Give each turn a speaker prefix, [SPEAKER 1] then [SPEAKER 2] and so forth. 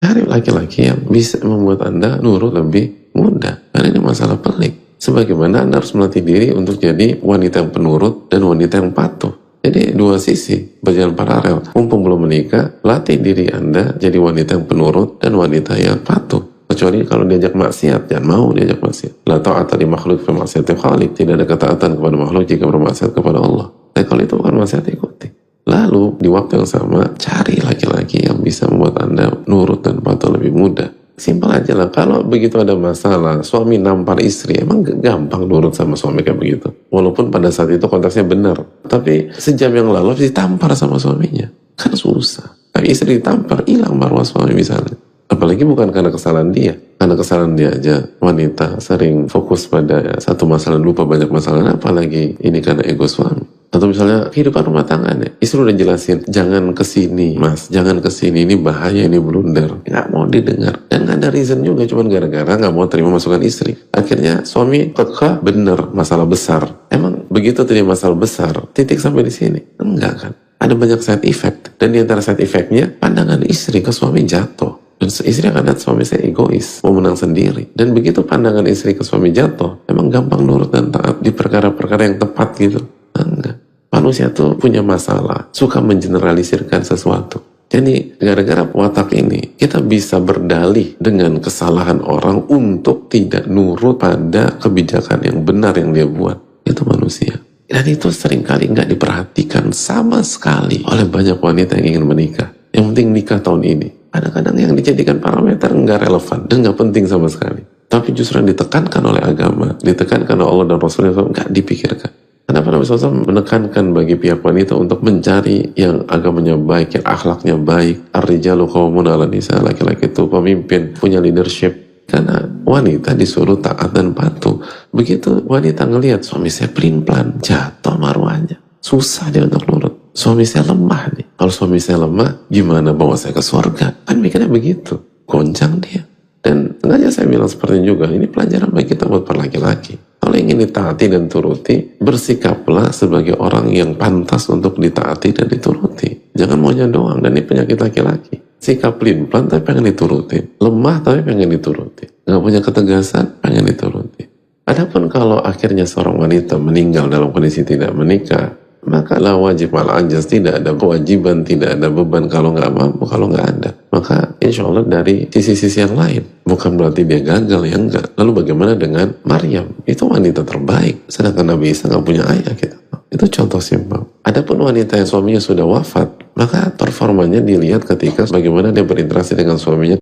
[SPEAKER 1] Cari laki-laki yang bisa membuat Anda nurut lebih mudah. Karena ini masalah pelik. Sebagaimana Anda harus melatih diri untuk jadi wanita yang penurut dan wanita yang patuh. Jadi dua sisi berjalan paralel. Mumpung belum menikah, latih diri Anda jadi wanita yang penurut dan wanita yang patuh. Kecuali kalau diajak maksiat, jangan mau diajak maksiat. La ta'ata li makhluk fi maksiatil khaliq. Tidak ada ketaatan kepada makhluk jika bermaksiat kepada Allah. Tapi kalau itu bukan maksiat, ikuti. Lalu di waktu yang sama cari laki-laki yang bisa membuat Anda nurut dan patuh lebih mudah. Simpel aja lah. Kalau begitu ada masalah, suami nampar istri, emang gampang nurut sama suami kayak begitu. Walaupun pada saat itu konteksnya benar. Tapi sejam yang lalu ditampar sama suaminya. Kan susah. Tapi istri ditampar, hilang marwah suami misalnya. Apalagi bukan karena kesalahan dia. Karena kesalahan dia aja, wanita sering fokus pada satu masalah, lupa banyak masalah. Apalagi ini karena ego suami. Atau misalnya kehidupan rumah tangganya, istri udah jelasin, jangan kesini mas, jangan kesini, ini bahaya, ini blunder. Nggak mau didengar. Dan nggak ada reason juga, cuman gara-gara nggak mau terima masukan istri. Akhirnya suami kekeh, bener, masalah besar. Emang begitu terjadi masalah besar, titik sampai di sini? Enggak kan? Ada banyak side effect. Dan di antara side effectnya, pandangan istri ke suami jatuh. Dan istri akan lihat suami saya egois, mau menang sendiri. Dan begitu pandangan istri ke suami jatuh, emang gampang nurut dan taat di perkara-perkara yang tepat gitu. Enggak. Manusia tuh punya masalah, suka mengeneralisirkan sesuatu. Jadi gara-gara watak ini, kita bisa berdalih dengan kesalahan orang untuk tidak nurut pada kebijakan yang benar yang dia buat. Itu manusia. Dan itu seringkali nggak diperhatikan sama sekali oleh banyak wanita yang ingin menikah. Yang penting nikah tahun ini. Kadang-kadang yang dijadikan parameter nggak relevan dan nggak penting sama sekali. Tapi justru yang ditekankan oleh agama, ditekankan oleh Allah dan Rasulnya nggak dipikirkan. Kenapa Nabi SAW menekankan bagi pihak wanita untuk mencari yang agamanya baik, yang akhlaknya baik. Ar-rijalu qawwamun 'alan nisa, laki-laki itu pemimpin, punya leadership. Karena wanita disuruh taat dan patuh. Begitu wanita ngelihat suami saya pelin-pelan, jatuh marwahnya. Susah dia untuk nurut. Suami saya lemah nih. Kalau suami saya lemah, gimana bawa saya ke surga? Kan mikirnya begitu. Goncang dia. Dan sengaja saya bilang seperti ini juga, ini pelajaran bagi kita buat para laki-laki. Kalau ingin ditaati dan turuti, bersikaplah sebagai orang yang pantas untuk ditaati dan dituruti. Jangan maunya doang, dan ini penyakit laki-laki. Sikap pelin-pelan tapi pengen dituruti. Lemah tapi pengen dituruti. Gak punya ketegasan, pengen dituruti. Adapun kalau akhirnya seorang wanita meninggal dalam kondisi tidak menikah, maka la wajib al ajaz, tidak ada kewajiban, tidak ada beban kalau nggak mampu, kalau nggak ada. Maka insya Allah dari sisi-sisi yang lain, bukan berarti dia gagal, ya enggak. Lalu bagaimana dengan Maryam? Itu wanita terbaik, sedangkan Nabi Isa nggak punya ayah kita. Itu contoh simpel. Adapun wanita yang suaminya sudah wafat, maka performanya dilihat ketika bagaimana dia berinteraksi dengan suaminya